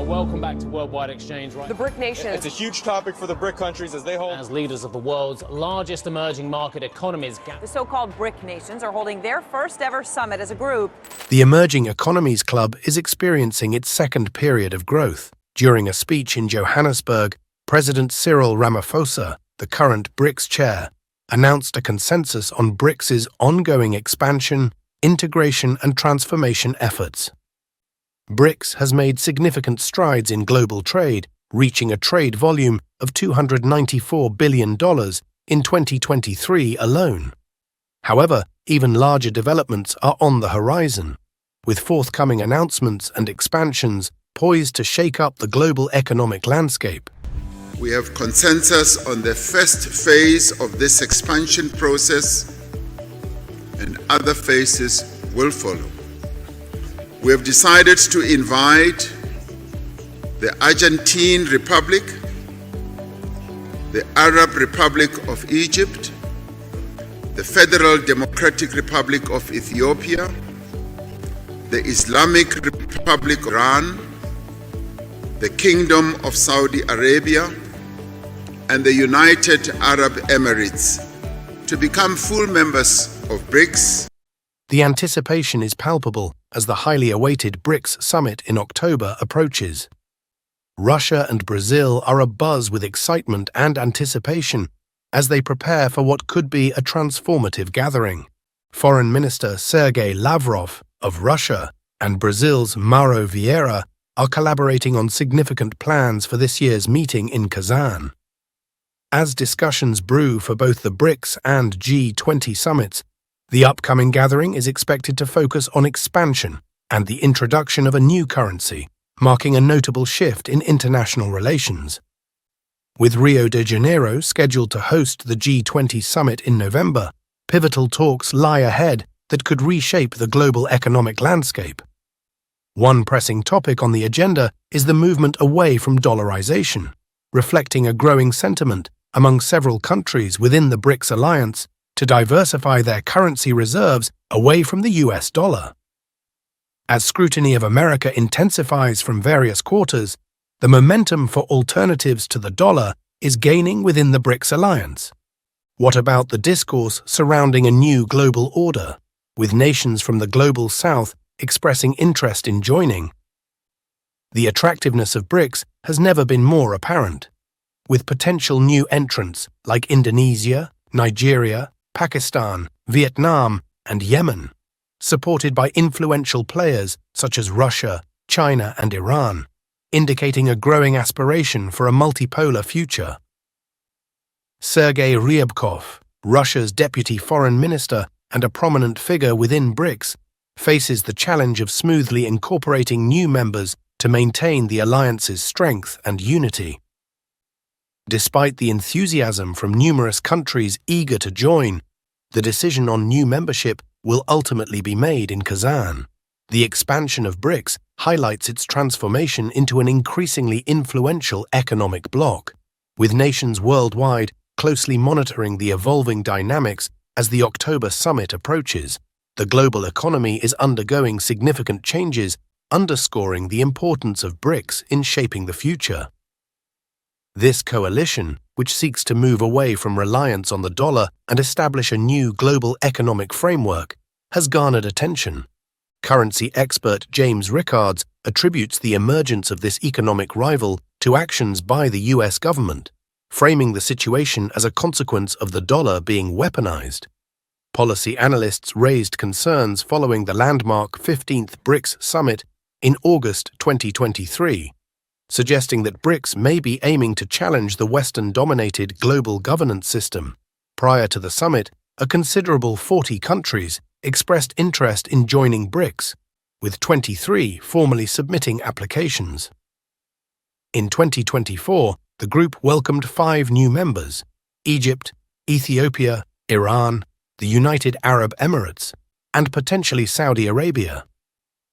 Now, welcome back to Worldwide Exchange. The BRIC nations. It's a huge topic for the BRIC countries as they hold as leaders of the world's largest emerging market economies. The so-called BRIC nations are holding their first ever summit as a group. The Emerging Economies Club is experiencing its second period of growth. During a speech in Johannesburg, President Cyril Ramaphosa, the current BRICS chair, announced a consensus on BRICS's ongoing expansion, integration and transformation efforts. BRICS has made significant strides in global trade, reaching a trade volume of $294 billion in 2023 alone. However, even larger developments are on the horizon, with forthcoming announcements and expansions poised to shake up the global economic landscape. We have consensus on the first phase of this expansion process, and other phases will follow. We have decided to invite the Argentine Republic, the Arab Republic of Egypt, the Federal Democratic Republic of Ethiopia, the Islamic Republic of Iran, the Kingdom of Saudi Arabia, and the United Arab Emirates to become full members of BRICS. The anticipation is palpable as the highly awaited BRICS summit in October approaches. Russia and Brazil are abuzz with excitement and anticipation as they prepare for what could be a transformative gathering. Foreign Minister Sergei Lavrov of Russia and Brazil's Mauro Vieira are collaborating on significant plans for this year's meeting in Kazan. As discussions brew for both the BRICS and G20 summits, the upcoming gathering is expected to focus on expansion and the introduction of a new currency, marking a notable shift in international relations. With Rio de Janeiro scheduled to host the G20 summit in November, pivotal talks lie ahead that could reshape the global economic landscape. One pressing topic on the agenda is the movement away from dollarization, reflecting a growing sentiment among several countries within the BRICS alliance to diversify their currency reserves away from the US dollar. As scrutiny of America intensifies from various quarters, the momentum for alternatives to the dollar is gaining within the BRICS alliance. What about the discourse surrounding a new global order, with nations from the global south expressing interest in joining? The attractiveness of BRICS has never been more apparent, with potential new entrants like Indonesia, Nigeria, Pakistan, Vietnam, and Yemen, supported by influential players such as Russia, China, and Iran, indicating a growing aspiration for a multipolar future. Sergei Ryabkov, Russia's deputy foreign minister and a prominent figure within BRICS, faces the challenge of smoothly incorporating new members to maintain the alliance's strength and unity. Despite the enthusiasm from numerous countries eager to join, the decision on new membership will ultimately be made in Kazan. The expansion of BRICS highlights its transformation into an increasingly influential economic bloc, with nations worldwide closely monitoring the evolving dynamics as the October summit approaches. The global economy is undergoing significant changes, underscoring the importance of BRICS in shaping the future. This coalition, which seeks to move away from reliance on the dollar and establish a new global economic framework, has garnered attention. Currency expert James Rickards attributes the emergence of this economic rival to actions by the US government, framing the situation as a consequence of the dollar being weaponized. Policy analysts raised concerns following the landmark 15th BRICS summit in August 2023, suggesting that BRICS may be aiming to challenge the Western-dominated global governance system. Prior to the summit, a considerable 40 countries expressed interest in joining BRICS, with 23 formally submitting applications. In 2024, the group welcomed 5 new members: Egypt, Ethiopia, Iran, the United Arab Emirates, and potentially Saudi Arabia.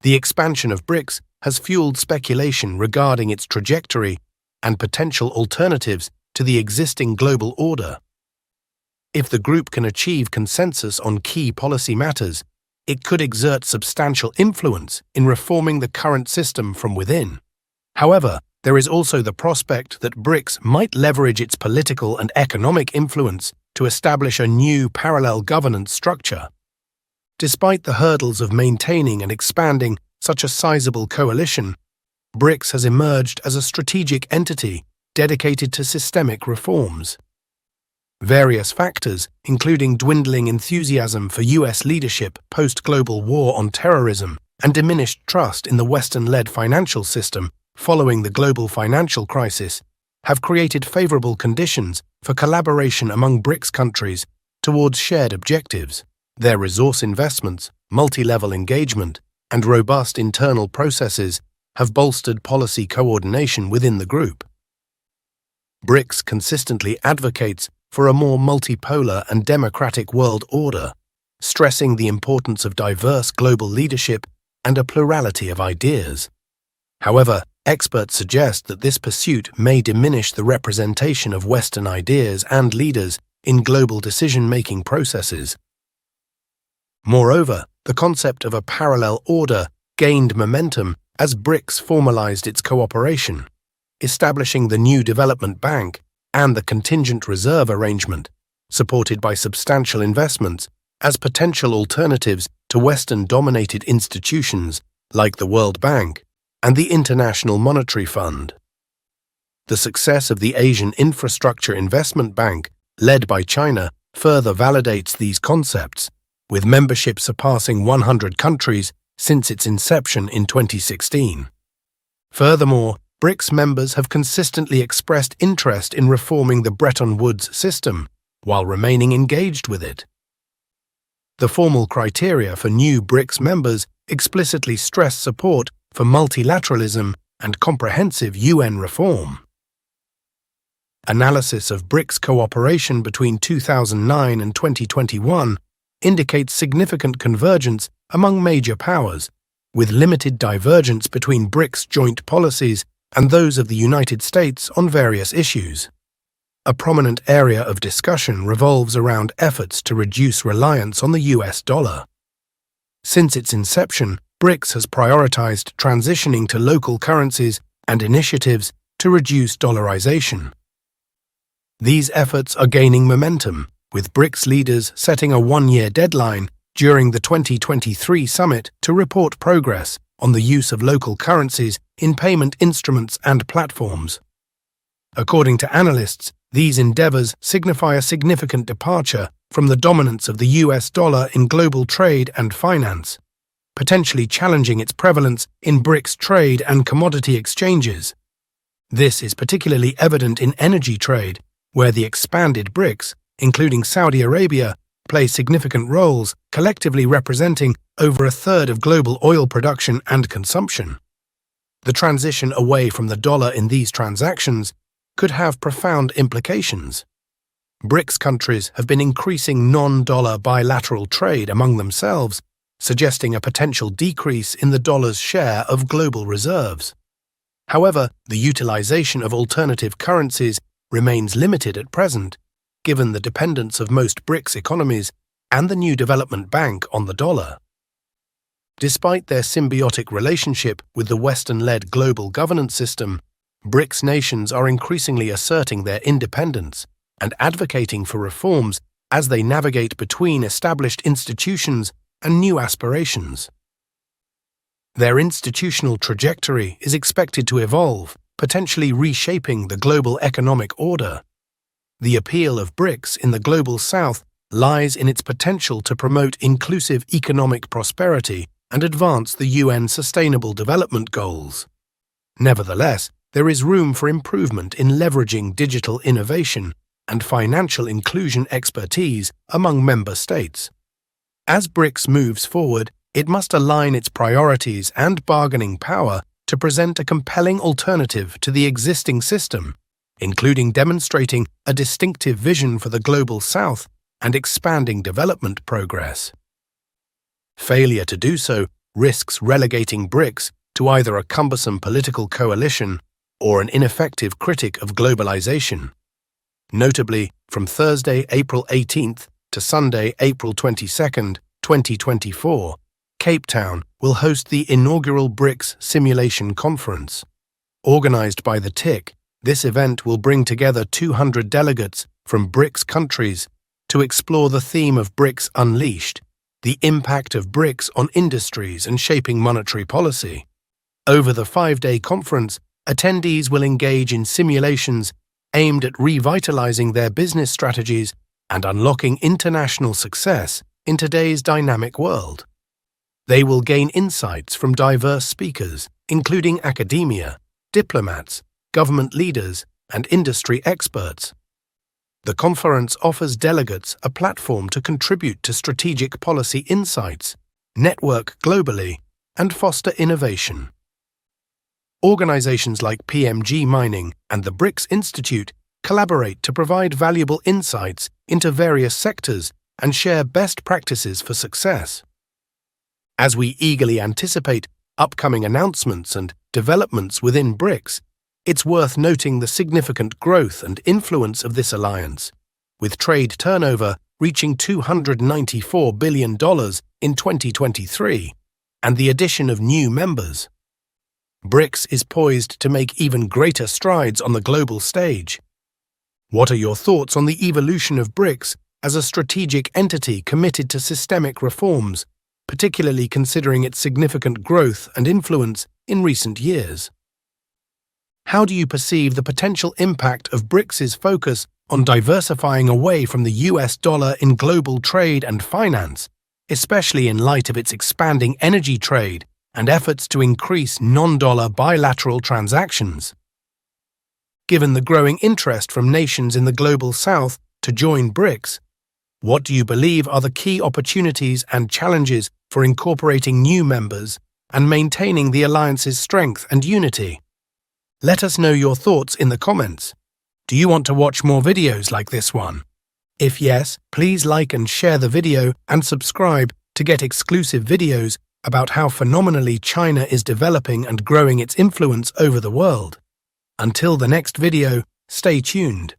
The expansion of BRICS has fueled speculation regarding its trajectory and potential alternatives to the existing global order. If the group can achieve consensus on key policy matters, it could exert substantial influence in reforming the current system from within. However, there is also the prospect that BRICS might leverage its political and economic influence to establish a new parallel governance structure. Despite the hurdles of maintaining and expanding such a sizable coalition, BRICS has emerged as a strategic entity dedicated to systemic reforms. Various factors, including dwindling enthusiasm for US leadership post-global war on terrorism and diminished trust in the Western-led financial system following the global financial crisis, have created favorable conditions for collaboration among BRICS countries towards shared objectives. Their resource investments, multi-level engagement, and robust internal processes have bolstered policy coordination within the group. BRICS consistently advocates for a more multipolar and democratic world order, stressing the importance of diverse global leadership and a plurality of ideas. However, experts suggest that this pursuit may diminish the representation of Western ideas and leaders in global decision-making processes. Moreover, the concept of a parallel order gained momentum as BRICS formalized its cooperation, establishing the new development bank and the contingent reserve arrangement, supported by substantial investments, as potential alternatives to Western-dominated institutions like the World Bank and the International Monetary Fund. The success of the Asian Infrastructure Investment Bank, led by China, further validates these concepts, with membership surpassing 100 countries since its inception in 2016. Furthermore, BRICS members have consistently expressed interest in reforming the Bretton Woods system while remaining engaged with it. The formal criteria for new BRICS members explicitly stress support for multilateralism and comprehensive UN reform. Analysis of BRICS cooperation between 2009 and 2021 indicates significant convergence among major powers, with limited divergence between BRICS joint policies and those of the United States on various issues. A prominent area of discussion revolves around efforts to reduce reliance on the US dollar. Since its inception, BRICS has prioritized transitioning to local currencies and initiatives to reduce dollarization. These efforts are gaining momentum, with BRICS leaders setting a one-year deadline during the 2023 summit to report progress on the use of local currencies in payment instruments and platforms. According to analysts, these endeavors signify a significant departure from the dominance of the US dollar in global trade and finance, potentially challenging its prevalence in BRICS trade and commodity exchanges. This is particularly evident in energy trade, where the expanded BRICS, including Saudi Arabia, play significant roles, collectively representing over a third of global oil production and consumption. The transition away from the dollar in these transactions could have profound implications. BRICS countries have been increasing non-dollar bilateral trade among themselves, suggesting a potential decrease in the dollar's share of global reserves. However, the utilization of alternative currencies remains limited at present, given the dependence of most BRICS economies and the new development bank on the dollar. Despite their symbiotic relationship with the Western-led global governance system, BRICS nations are increasingly asserting their independence and advocating for reforms as they navigate between established institutions and new aspirations. Their institutional trajectory is expected to evolve, potentially reshaping the global economic order. The appeal of BRICS in the Global South lies in its potential to promote inclusive economic prosperity and advance the UN Sustainable Development Goals. Nevertheless, there is room for improvement in leveraging digital innovation and financial inclusion expertise among member states. As BRICS moves forward, it must align its priorities and bargaining power to present a compelling alternative to the existing system, including demonstrating a distinctive vision for the Global South and expanding development progress. Failure to do so risks relegating BRICS to either a cumbersome political coalition or an ineffective critic of globalization. Notably, from Thursday, April 18th to Sunday, April 22nd, 2024, Cape Town will host the inaugural BRICS Simulation Conference. Organized by the TIC, this event will bring together 200 delegates from BRICS countries to explore the theme of BRICS Unleashed, the impact of BRICS on industries and shaping monetary policy. Over the 5-day conference, attendees will engage in simulations aimed at revitalizing their business strategies and unlocking international success in today's dynamic world. They will gain insights from diverse speakers, including academia, diplomats, government leaders, and industry experts. The conference offers delegates a platform to contribute to strategic policy insights, network globally, and foster innovation. Organizations like PMG Mining and the BRICS Institute collaborate to provide valuable insights into various sectors and share best practices for success. As we eagerly anticipate upcoming announcements and developments within BRICS, it's worth noting the significant growth and influence of this alliance, with trade turnover reaching $294 billion in 2023 and the addition of new members. BRICS is poised to make even greater strides on the global stage. What are your thoughts on the evolution of BRICS as a strategic entity committed to systemic reforms, particularly considering its significant growth and influence in recent years? How do you perceive the potential impact of BRICS's focus on diversifying away from the US dollar in global trade and finance, especially in light of its expanding energy trade and efforts to increase non-dollar bilateral transactions? Given the growing interest from nations in the global south to join BRICS, what do you believe are the key opportunities and challenges for incorporating new members and maintaining the alliance's strength and unity? Let us know your thoughts in the comments. Do you want to watch more videos like this one? If yes, please like and share the video and subscribe to get exclusive videos about how phenomenally China is developing and growing its influence over the world. Until the next video, stay tuned.